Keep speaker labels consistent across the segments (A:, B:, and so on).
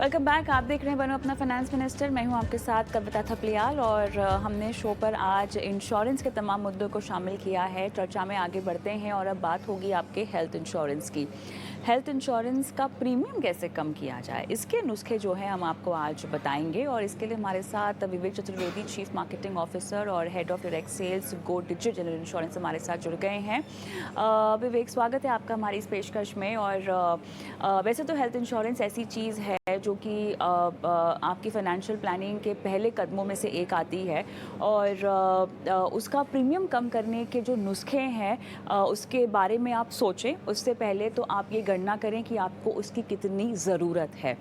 A: Welcome back. आप देख रहे हैं बनो अपना फाइनेंस मिनिस्टर। मैं हूं आपके साथ कविता थपलियाल और हमने शो पर आज इंश्योरेंस के तमाम मुद्दों को शामिल किया है। चर्चा में आगे बढ़ते हैं और अब बात होगी आपके हेल्थ इंश्योरेंस की। हेल्थ इंश्योरेंस का प्रीमियम कैसे कम किया जाए, इसके नुस्खे जो हैं हम आपको आज बताएंगे। और इसके लिए हमारे साथ Vivek Chaturvedi, chief marketing officer और head of direct sales go digital general insurance हमारे साथ जुड़ गए हैं। विवेक, स्वागत है आपका हमारी इस पेशकश में। और वैसे तो हेल्थ इंश्योरेंस ऐसी चीज़ है जो कि आपकी फाइनेंशियल प्लानिंग के पहले कदमों में से एक आती है। और उसका प्रीमियम कम करने के जो नुस्खे हैं उसके बारे में आप सोचें उससे पहले तो आप ये गणना करें कि आपको उसकी कितनी ज़रूरत है।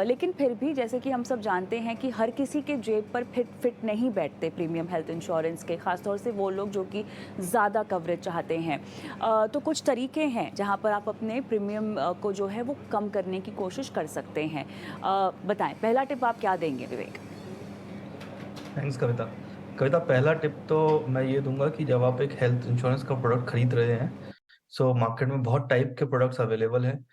A: लेकिन फिर भी जैसे कि हम सब जानते हैं कि हर किसी के जेब पर फिट नहीं बैठते प्रीमियम हेल्थ इंश्योरेंस के, ख़ासतौर से वो लोग जो कि ज़्यादा कवरेज चाहते हैं। तो कुछ तरीके हैं जहाँ पर आप अपने प्रीमियम को जो है वो कम करने की कोशिश कर सकते हैं। बताएं, पहला टिप आप क्या देंगे विवेक?
B: थैंक्स कविता। कविता, पहला टिप तो मैं ये दूंगा कि जब आप एक हेल्थ इंश्योरेंस का प्रोडक्ट खरीद रहे हैं, सो मार्केट में बहुत टाइप के प्रोडक्ट्स अवेलेबल हैं।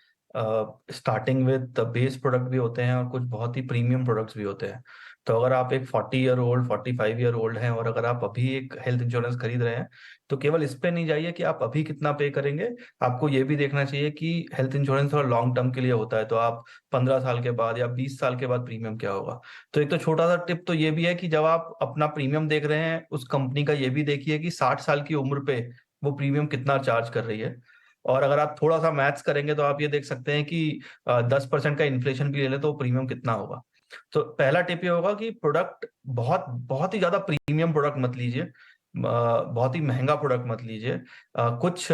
B: स्टार्टिंग विद बेस प्रोडक्ट भी होते हैं और कुछ बहुत ही प्रीमियम प्रोडक्ट्स भी होते हैं। तो अगर आप एक 40 ईयर ओल्ड 45 ईयर ओल्ड हैं और अगर आप अभी एक हेल्थ इंश्योरेंस खरीद रहे हैं, तो केवल इस पे नहीं जाइए कि आप अभी कितना पे करेंगे। आपको ये भी देखना चाहिए कि हेल्थ इंश्योरेंस थोड़ा लॉन्ग टर्म के लिए होता है, तो आप 15 साल के बाद या 20 साल के बाद प्रीमियम क्या होगा। तो एक तो छोटा सा टिप तो ये भी है कि जब आप अपना प्रीमियम देख रहे हैं, उस कंपनी का ये भी देखिए कि 60 साल की उम्र पे वो प्रीमियम कितना चार्ज कर रही है। और अगर आप थोड़ा सा मैथ्स करेंगे तो आप ये देख सकते हैं कि 10% का इन्फ्लेशन भी ले लें तो प्रीमियम कितना होगा। तो पहला टिप ये होगा कि प्रोडक्ट बहुत बहुत ही ज्यादा प्रीमियम प्रोडक्ट मत लीजिए, बहुत ही महंगा प्रोडक्ट मत लीजिए। कुछ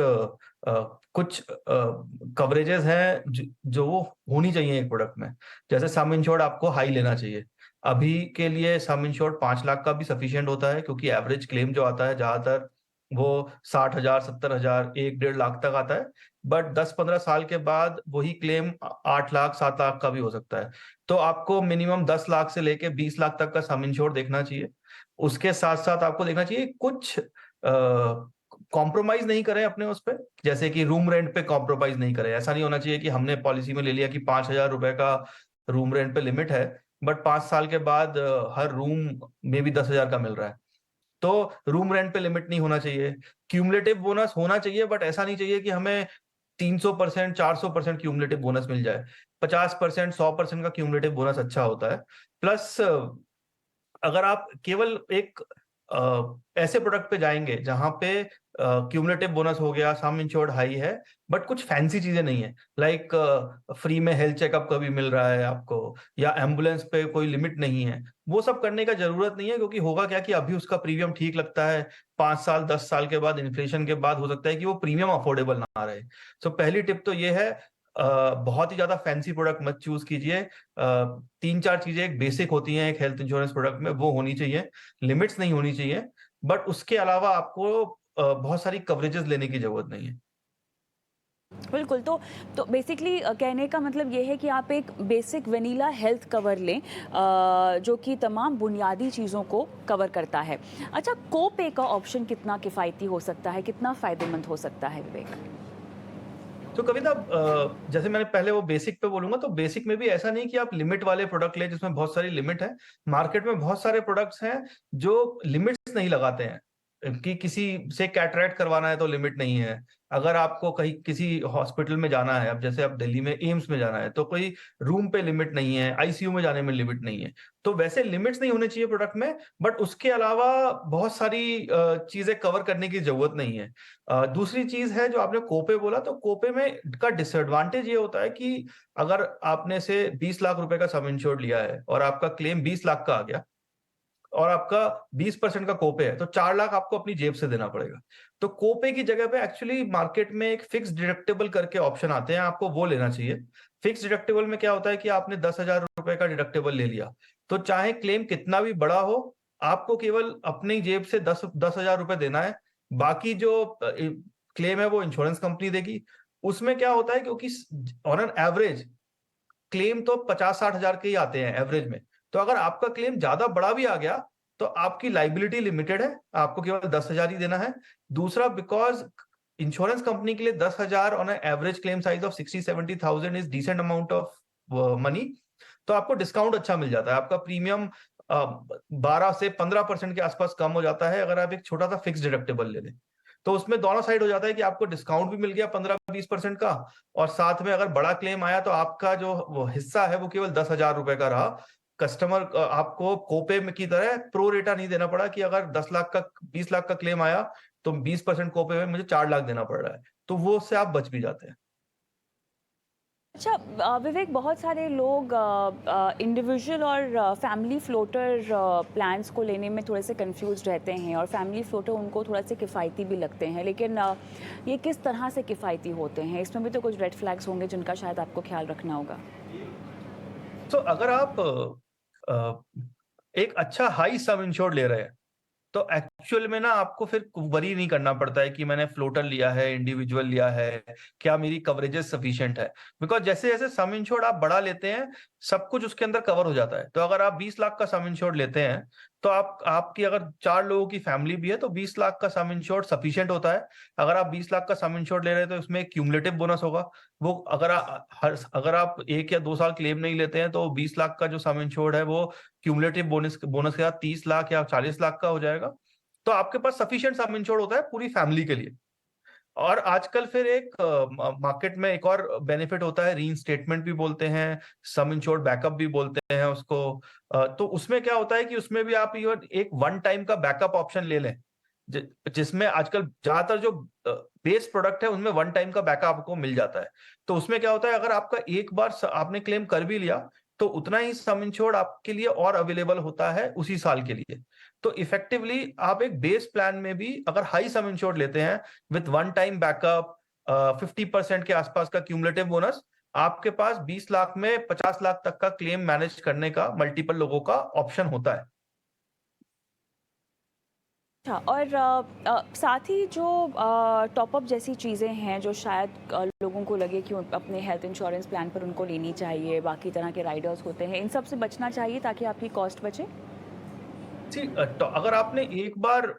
B: कवरेजेस हैं जो वो होनी चाहिए एक प्रोडक्ट में। जैसे सम इंश्योर्ड आपको हाई लेना चाहिए। अभी के लिए सम इंश्योर्ड 5 लाख का भी सफिशियंट होता है, क्योंकि एवरेज क्लेम जो आता है ज्यादातर वो 60,000 70,000 1-1.5 लाख तक आता है। बट 10-15 साल के बाद वही क्लेम 8 लाख 7 लाख का भी हो सकता है। तो आपको मिनिमम 10 लाख से लेके 20 लाख तक का सम इंश्योर्ड देखना चाहिए। उसके साथ साथ आपको देखना चाहिए कुछ कॉम्प्रोमाइज नहीं करें अपने उस पे। जैसे कि रूम रेंट पे कॉम्प्रोमाइज नहीं करें। ऐसा नहीं होना चाहिए कि हमने पॉलिसी में ले लिया कि 5,000 रुपए का रूम रेंट पे लिमिट है, बट 5 साल के बाद हर रूम में भी 10,000 का मिल रहा है। तो रूम रेंट पे लिमिट नहीं होना चाहिए। क्यूमुलेटिव बोनस होना चाहिए, बट ऐसा नहीं चाहिए कि हमें 300% 400% क्यूमुलेटिव बोनस मिल जाए। 50% 100% का क्यूमुलेटिव बोनस अच्छा होता है। प्लस अगर आप केवल एक ऐसे प्रोडक्ट पे जाएंगे जहां पे क्यूमुलेटिव बोनस हो गया, सम इंश्योर्ड हाई है, बट कुछ फैंसी चीजें नहीं है, लाइक फ्री में हेल्थ चेकअप कभी मिल रहा है आपको, या एम्बुलेंस पे कोई लिमिट नहीं है, वो सब करने का जरूरत नहीं है। क्योंकि होगा क्या कि अभी उसका प्रीमियम ठीक लगता है, 5 साल 10 साल के बाद इन्फ्लेशन के बाद हो सकता है कि वो प्रीमियम अफोर्डेबल ना रहे। सो पहली टिप तो ये है, बहुत ही ज्यादा फैंसी प्रोडक्ट मत चूज कीजिए। 3-4 चीजें एक बेसिक होती हैं एक हेल्थ इंश्योरेंस प्रोडक्ट में, वो होनी चाहिए। लिमिट्स नहीं होनी चाहिए, बट उसके अलावा आपको बहुत सारी कवरेजेस लेने की जरूरत नहीं है।
A: बिल्कुल। तो बेसिकली कहने का मतलब ये है कि आप एक बेसिक वनीला हेल्थ कवर लें जो कि तमाम बुनियादी चीज़ों को कवर करता है। अच्छा, कोपे का ऑप्शन कितना किफ़ायती हो सकता है, कितना फ़ायदेमंद हो सकता है विवेक?
B: तो कविता, जैसे मैंने पहले वो बेसिक पे बोलूंगा, तो बेसिक में भी ऐसा नहीं कि आप लिमिट वाले प्रोडक्ट लें जिसमें बहुत सारी लिमिट है। मार्केट में बहुत सारे प्रोडक्ट्स हैं जो लिमिट्स नहीं लगाते हैं। कि किसी से कैटरेक्ट करवाना है तो लिमिट नहीं है। अगर आपको कहीं किसी हॉस्पिटल में जाना है, अब जैसे आप दिल्ली में एम्स में जाना है, तो कोई रूम पे लिमिट नहीं है, आईसीयू में जाने में लिमिट नहीं है। तो वैसे लिमिट्स नहीं होने चाहिए प्रोडक्ट में। बट उसके अलावा बहुत सारी चीजें कवर करने की जरूरत नहीं है। दूसरी चीज है जो आपने कोपे बोला, तो कोपे में का डिसएडवांटेज ये होता है कि अगर आपने से 20 लाख रुपए का सम इंश्योर्ड लिया है और आपका क्लेम 20 लाख का आ गया, और आपका 20% का कोपे है, तो 4 लाख आपको अपनी जेब से देना पड़ेगा। तो कोपे की जगह पे एक्चुअली मार्केट में एक फिक्स डिडक्टेबल करके ऑप्शन आते हैं, आपको वो लेना चाहिए। फिक्स डिडक्टेबल में क्या होता है कि आपने 10,000 रुपए का डिडक्टेबल ले लिया, तो चाहे क्लेम कितना भी बड़ा हो, आपको केवल अपनी जेब से 10,000 रुपए देना है। बाकी जो क्लेम है वो इंश्योरेंस कंपनी देगी। उसमें क्या होता है, क्योंकि ऑन एन एवरेज क्लेम तो 50-60 हजार के ही आते हैं एवरेज में। तो अगर आपका क्लेम ज्यादा बड़ा भी आ गया, तो आपकी लाइबिलिटी लिमिटेड है, आपको केवल 10,000 ही देना है। दूसरा, बिकॉज इंश्योरेंस कंपनी के लिए 10,000 on average claim size of 60-70 thousand is decent amount of money. तो आपको डिस्काउंट अच्छा मिल जाता है। आपका प्रीमियम 12 से 15% के आसपास कम हो जाता है अगर आप एक छोटा सा फिक्स डिडक्टिबल ले लें। तो उसमें दोनों साइड हो जाता है कि आपको डिस्काउंट भी मिल गया 15-20% का, और साथ में अगर बड़ा क्लेम आया तो आपका जो वो हिस्सा है वो केवल 10,000 रुपए का रहा। कस्टमर आपको कोपे में की तरह प्रो रेटा नहीं देना पड़ा कि अगर 10 लाख का 20 लाख का क्लेम आया तो 20% कोपे में मुझे 4 लाख देना पड़ रहा है, तो वो उससे आप बच भी जाते हैं।
A: अच्छा, विवेक, बहुत सारे लोग इंडिविजुअल और फैमिली फ्लोटर प्लान्स को लेने में थोड़े से कंफ्यूज रहते हैं, और फैमिली फ्लोटर उनको थोड़ा से किफ़ायती भी लगते हैं, लेकिन ये किस तरह से किफ़ायती होते हैं? इसमें भी तो कुछ रेड फ्लैग्स होंगे जिनका शायद आपको ख्याल रखना होगा।
B: तो अगर आप एक अच्छा हाई सम इंश्योर्ड ले रहे हैं तो एक्चुअल में ना आपको फिर वरी नहीं करना पड़ता है कि मैंने फ्लोटर लिया है, इंडिविजुअल लिया है, क्या मेरी कवरेजेस सफिशिएंट है। बिकॉज जैसे जैसे सम इंश्योर्ड आप बड़ा लेते हैं, सब कुछ उसके अंदर कवर हो जाता है। तो अगर आप 20 लाख का सम इंश्योर्ड लेते हैं तो आपकी अगर 4 लोगों की फैमिली भी है तो 20 लाख का सम इंश्योर्ड सफिशिएंट होता है। अगर आप 20 लाख का सम इंश्योर्ड ले रहे हैं तो उसमें एक क्यूमुलेटिव बोनस होगा। वो अगर आप 1 या 2 साल क्लेम नहीं लेते हैं तो 20 लाख का जो सम इंश्योर्ड है वो क्यूमुलेटिव बोनस बोनस के साथ 30 लाख या 40 लाख का हो जाएगा। तो आपके पास सफिशिएंट सम इंश्योर्ड होता है पूरी फैमिली के लिए। और आजकल फिर एक मार्केट में एक और बेनिफिट होता है, रीइंस्टेटमेंट भी बोलते हैं, सम इंश्योर्ड बैकअप भी बोलते हैं उसको। तो उसमें क्या होता है कि उसमें भी आप इवन एक वन टाइम का बैकअप ऑप्शन ले लें, जिसमें आजकल ज्यादातर जो बेस प्रोडक्ट है उनमें वन टाइम का बैकअप आपको मिल जाता है। तो उसमें क्या होता है, अगर आपका एक बार आपने क्लेम कर भी लिया तो उतना ही सम इंश्योर्ड आपके लिए और अवेलेबल होता है उसी साल के लिए। तो इफेक्टिवली आप एक बेस प्लान में भी अगर हाई सम इंश्योर्ड लेते हैं विथ वन टाइम बैकअप, 50% के आसपास का क्यूमुलेटिव बोनस, आपके पास 20 लाख में 50 लाख तक का क्लेम मैनेज करने का मल्टीपल लोगों का ऑप्शन होता है।
A: अच्छा, और साथ ही जो टॉपअप जैसी चीज़ें हैं जो शायद लोगों को लगे कि अपने हेल्थ इंश्योरेंस प्लान पर उनको लेनी चाहिए, बाकी तरह के राइडर्स होते हैं, इन सब से बचना चाहिए ताकि आपकी कॉस्ट बचे।
B: जी, तो अगर आपने एक बार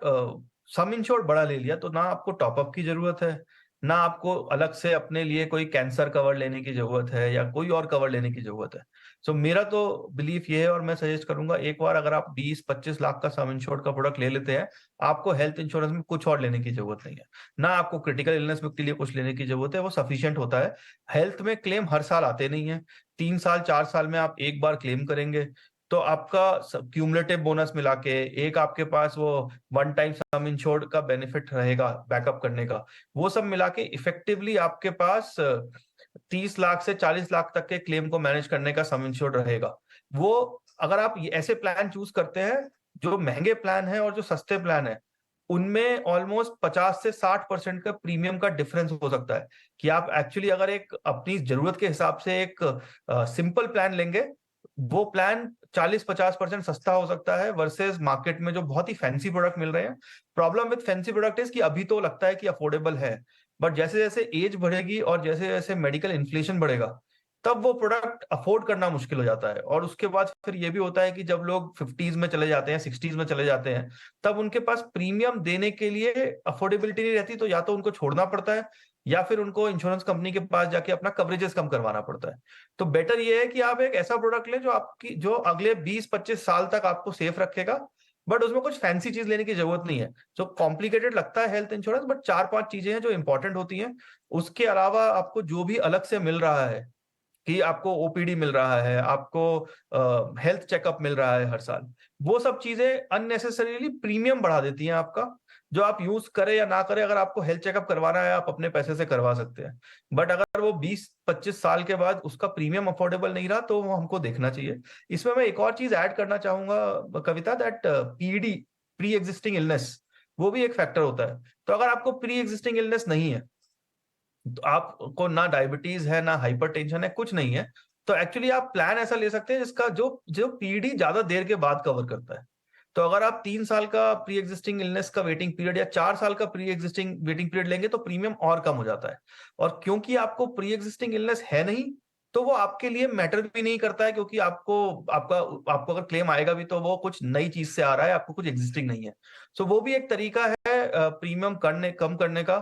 B: सम इंश्योर्ड बड़ा ले लिया तो ना आपको टॉपअप की जरूरत है, ना आपको अलग से अपने लिए कोई कैंसर कवर लेने की जरूरत है या कोई और कवर लेने की जरूरत है। सो मेरा तो बिलीफ ये है, और मैं सजेस्ट करूंगा एक बार अगर आप 20-25 लाख का सम इंश्योर्ड का प्रोडक्ट ले लेते हैं, आपको हेल्थ इंश्योरेंस में कुछ और लेने की जरूरत नहीं है। ना आपको क्रिटिकल इलनेस के लिए कुछ लेने की जरूरत है, वो सफिशियंट होता है। हेल्थ में क्लेम हर साल आते नहीं है, 3 साल 4 साल में आप एक बार क्लेम करेंगे। तो आपका क्यूमुलेटिव बोनस मिला के एक आपके पास वो वन टाइम सम इंश्योर्ड का बेनिफिट रहेगा बैकअप करने का, वो सब मिला के इफेक्टिवली आपके पास 30 लाख से 40 लाख तक के क्लेम को मैनेज करने का सम इंश्योर्ड रहेगा। वो अगर आप ऐसे प्लान चूज करते हैं, जो महंगे प्लान है और जो सस्ते प्लान है, उनमें ऑलमोस्ट 50 से 60% का प्रीमियम का डिफरेंस हो सकता है। कि आप एक्चुअली अगर एक अपनी जरूरत के हिसाब से एक सिंपल प्लान लेंगे, वो प्लान 40-50% सस्ता हो सकता है वर्सेस मार्केट में जो बहुत ही फैंसी प्रोडक्ट मिल रहे हैं। Problem with fancy product is कि अभी तो लगता है कि अफोर्डेबल है, बट जैसे जैसे एज बढ़ेगी और जैसे जैसे मेडिकल इन्फ्लेशन बढ़ेगा, तब वो प्रोडक्ट अफोर्ड करना मुश्किल हो जाता है। और उसके बाद फिर ये भी होता है कि जब लोग 50s में चले जाते हैं, 60s में चले जाते हैं, तब उनके पास प्रीमियम देने के लिए अफोर्डेबिलिटी नहीं रहती, तो या तो उनको छोड़ना पड़ता है या फिर उनको इंश्योरेंस कंपनी के पास जाके अपना कवरेजेस कम करवाना पड़ता है। तो बेटर ये है कि आप एक ऐसा प्रोडक्ट लें जो अगले 20-25 साल तक आपको सेफ रखेगा, बट उसमें कुछ फैंसी चीज लेने की जरूरत नहीं है। जो कॉम्प्लिकेटेड लगता है हेल्थ इंश्योरेंस, बट 4-5 चीजें हैं जो इंपॉर्टेंट होती हैं। उसके अलावा आपको जो भी अलग से मिल रहा है, कि आपको ओपीडी मिल रहा है, आपको हेल्थ चेकअप मिल रहा है हर साल, वो सब चीजें अननेसेसरीली प्रीमियम बढ़ा देती हैं आपका। जो आप यूज करें या ना करें, अगर आपको हेल्थ चेकअप करवाना है आप अपने पैसे से करवा सकते हैं, बट अगर वो 20-25 साल के बाद उसका प्रीमियम अफोर्डेबल नहीं रहा तो वो हमको देखना चाहिए। इसमें मैं एक और चीज ऐड करना चाहूंगा Kavita, that PD, pre existing illness, वो भी एक फैक्टर होता है। तो अगर आपको प्री एग्जिस्टिंग इलनेस नहीं है, तो आपको ना डायबिटीज है ना हाइपरटेंशन है, कुछ नहीं है, तो एक्चुअली आप प्लान ऐसा ले सकते हैं जिसका जो जो पीडी ज्यादा देर के बाद कवर करता है। तो अगर आप 3 साल का प्री एग्जिस्टिंग इलनेस का वेटिंग पीरियड या 4 साल का प्री एग्जिस्टिंग वेटिंग पीरियड लेंगे तो प्रीमियम और कम हो जाता है। और क्योंकि आपको प्री एग्जिस्टिंग इलनेस है नहीं, तो वो आपके लिए मैटर भी नहीं करता है, क्योंकि आपको अगर क्लेम आएगा भी तो वो कुछ नई चीज से आ रहा है, आपको कुछ एग्जिस्टिंग नहीं है। सो वो भी एक तरीका है प्रीमियम कम करने का।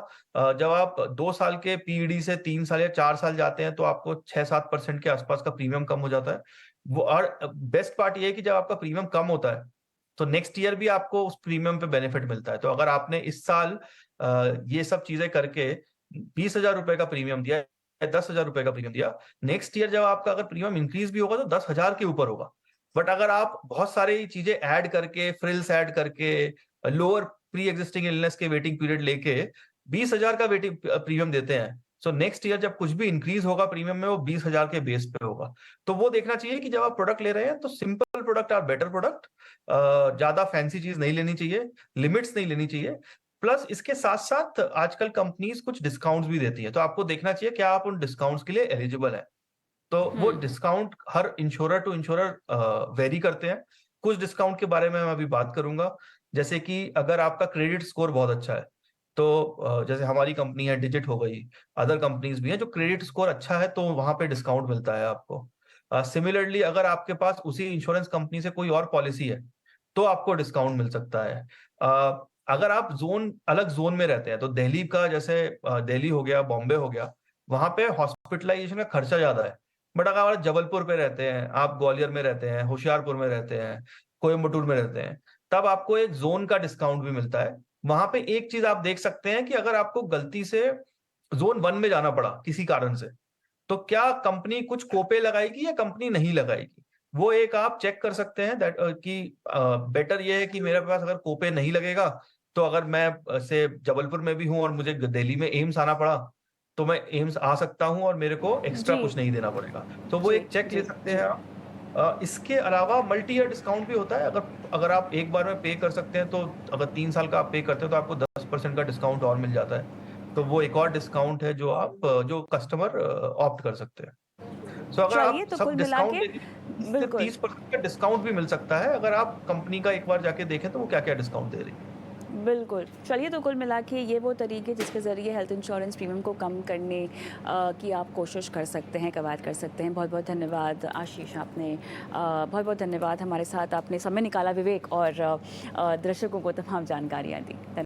B: जब आप 2 साल के पीडी से 3 साल या 4 साल जाते हैं तो आपको 6-7% के आसपास का प्रीमियम कम हो जाता है। वो और बेस्ट पार्ट ये है कि जब आपका प्रीमियम कम होता है, तो नेक्स्ट ईयर भी आपको उस प्रीमियम पे बेनिफिट मिलता है। तो अगर आपने इस साल ये सब चीज़ें करके 20,000 रुपए का प्रीमियम दिया या 10,000 रुपए का प्रीमियम दिया, नेक्स्ट ईयर जब आपका अगर प्रीमियम इंक्रीज़ भी होगा तो 10,000 के ऊपर होगा। बट अगर आप बहुत सारी चीज़ें ऐड करके, फ्रिल्स ऐड करके, लोअर प्री एक्जिस्टिंग इलनेस के वेटिंग पीरियड लेके 20,000 का वेटिंग प्रीमियम देते हैं, सो नेक्स्ट ईयर जब कुछ भी इंक्रीज़ होगा प्रीमियम में, वो 20,000 के बेस पे होगा। तो वो देखना चाहिए कि जब आप प्रोडक्ट ले रहे हैं तो सिंपल प्रोडक्ट और बेटर प्रोडक्ट, ज्यादा फैंसी चीज नहीं लेनी चाहिए, लिमिट्स नहीं लेनी चाहिए। प्लस इसके साथ साथ आजकल कंपनीज कुछ डिस्काउंट्स भी देती है, तो आपको देखना चाहिए क्या आप उन डिस्काउंट्स के लिए एलिजिबल है। तो वो
A: हम्म।
B: डिस्काउंट हर इंश्योरर टू इंश्योरर वेरी करते हैं। कुछ डिस्काउंट के बारे में मैं अभी बात करूंगा, जैसे कि अगर आपका क्रेडिट स्कोर बहुत अच्छा है, तो जैसे हमारी कंपनी है डिजिट हो गई, अदर कंपनीज भी हैं जो क्रेडिट स्कोर अच्छा है तो वहां पे डिस्काउंट मिलता है आपको। सिमिलरली अगर आपके पास उसी इंश्योरेंस कंपनी से कोई और पॉलिसी है तो आपको डिस्काउंट मिल सकता है। अगर आप अलग जोन में रहते हैं, तो दिल्ली का जैसे दिल्ली हो गया, बॉम्बे हो गया, वहां पे हॉस्पिटलाइजेशन का खर्चा ज्यादा है। बट अगर आप जबलपुर पे रहते हैं, आप ग्वालियर में रहते हैं, होशियारपुर में रहते हैं, कोयम्बटूर में रहते हैं, तब आपको एक जोन का डिस्काउंट भी मिलता है। वहां पे एक चीज आप देख सकते हैं कि अगर आपको गलती से जोन 1 में जाना पड़ा किसी कारण से, तो क्या कंपनी कुछ कोपे लगाएगी या कंपनी नहीं लगाएगी, वो एक आप चेक कर सकते हैं। दैट कि बेटर ये है कि मेरे पास अगर कोपे नहीं लगेगा, तो अगर मैं से जबलपुर में भी हूं और मुझे दिल्ली में एम्स आना पड़ा, तो मैं एम्स आ सकता हूं और मेरे को एक्स्ट्रा
A: जी
B: कुछ नहीं देना पड़ेगा। तो वो
A: जी
B: एक चेक ले
A: जी
B: सकते
A: जी।
B: हैं आप। इसके अलावा मल्टी ईयर डिस्काउंट भी होता है। अगर अगर आप एक बार में पे कर सकते हैं, तो अगर 3 साल का आप पे करते हैं तो आपको 10% का डिस्काउंट और मिल जाता है। तो वो एक और डिस्काउंट है जो जो कस्टमर ऑप्ट कर सकते हैं। सो अगर
A: चलिए,
B: आप
A: तो
B: सब
A: कुल मिला
B: डिस्काउंट
A: के
B: देखें, 20 से
A: बिल्कुल
B: 30% का डिस्काउंट भी मिल सकता है, अगर आप कंपनी का एक बार जाके देखें तो वो क्या-क्या डिस्काउंट दे रही है।
A: बिल्कुल। चलिए, तो कुल मिला के ये वो तरीके जिसके ज़रिए हेल्थ इंश्योरेंस प्रीमियम को कम करने की आप कोशिश कर सकते हैं, कवायद कर सकते हैं। बहुत-बहुत धन्यवाद आशीष, आपने बहुत-बहुत धन्यवाद, हमारे साथ आपने समय निकाला विवेक, और दर्शकों को तमाम जानकारियाँ दी।